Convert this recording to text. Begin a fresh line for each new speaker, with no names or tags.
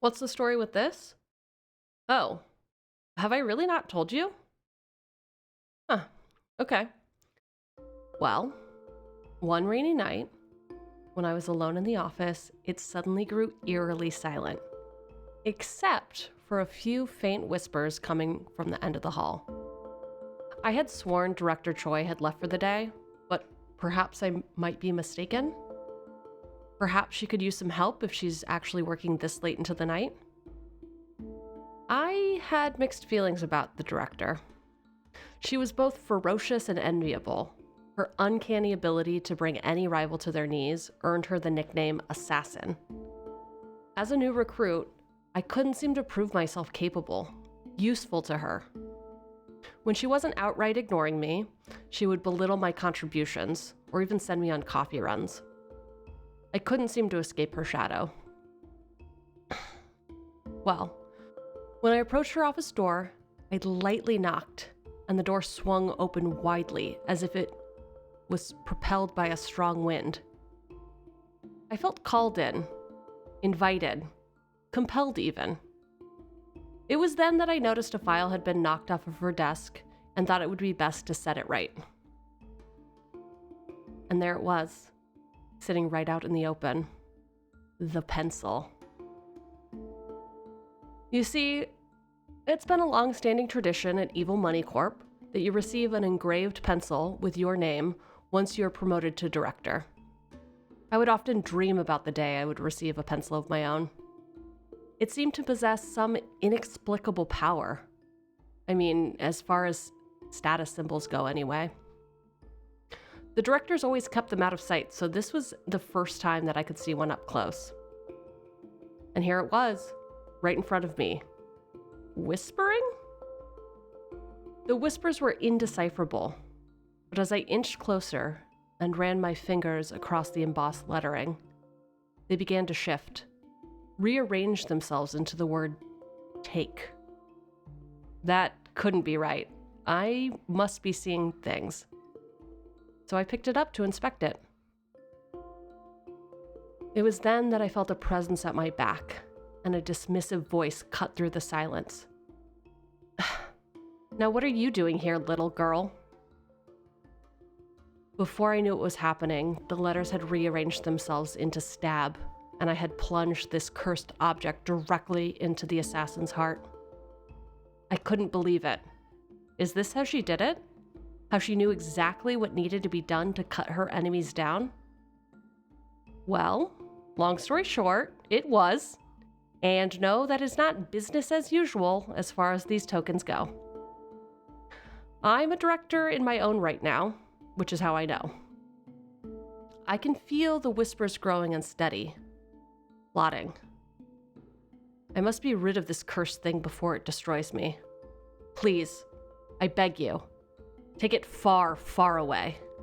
What's the story with this? Oh, have I really not told you? Huh, okay. Well, one rainy night, when I was alone in the office, it suddenly grew eerily silent, except for a few faint whispers coming from the end of the hall. I had sworn Director Choi had left for the day, but perhaps I might be mistaken. Perhaps she could use some help if she's actually working this late into the night. I had mixed feelings about the director. She was both ferocious and enviable. Her uncanny ability to bring any rival to their knees earned her the nickname Assassin. As a new recruit, I couldn't seem to prove myself capable, useful to her. When she wasn't outright ignoring me, she would belittle my contributions or even send me on coffee runs. I couldn't seem to escape her shadow. Well, when I approached her office door, I lightly knocked, and the door swung open widely as if it was propelled by a strong wind. I felt called in, invited, compelled even. It was then that I noticed a file had been knocked off of her desk and thought it would be best to set it right. And there it was, sitting right out in the open. The pencil. You see, it's been a long-standing tradition at Evil Money Corp that you receive an engraved pencil with your name once you're promoted to director. I would often dream about the day I would receive a pencil of my own. It seemed to possess some inexplicable power. I mean, as far as status symbols go anyway. The directors always kept them out of sight, so this was the first time that I could see one up close. And here it was, right in front of me. Whispering? The whispers were indecipherable, but as I inched closer and ran my fingers across the embossed lettering, they began to shift, rearrange themselves into the word take. That couldn't be right. I must be seeing things. So I picked it up to inspect it. It was then that I felt a presence at my back, and a dismissive voice cut through the silence. Now what are you doing here, little girl? Before I knew what was happening, the letters had rearranged themselves into stab, and I had plunged this cursed object directly into the assassin's heart. I couldn't believe it. Is this how she did it? How she knew exactly what needed to be done to cut her enemies down? Well, long story short, it was. And no, that is not business as usual as far as these tokens go. I'm a director in my own right now, which is how I know. I can feel the whispers growing unsteady, plotting. I must be rid of this cursed thing before it destroys me. Please, I beg you, take it far, far away.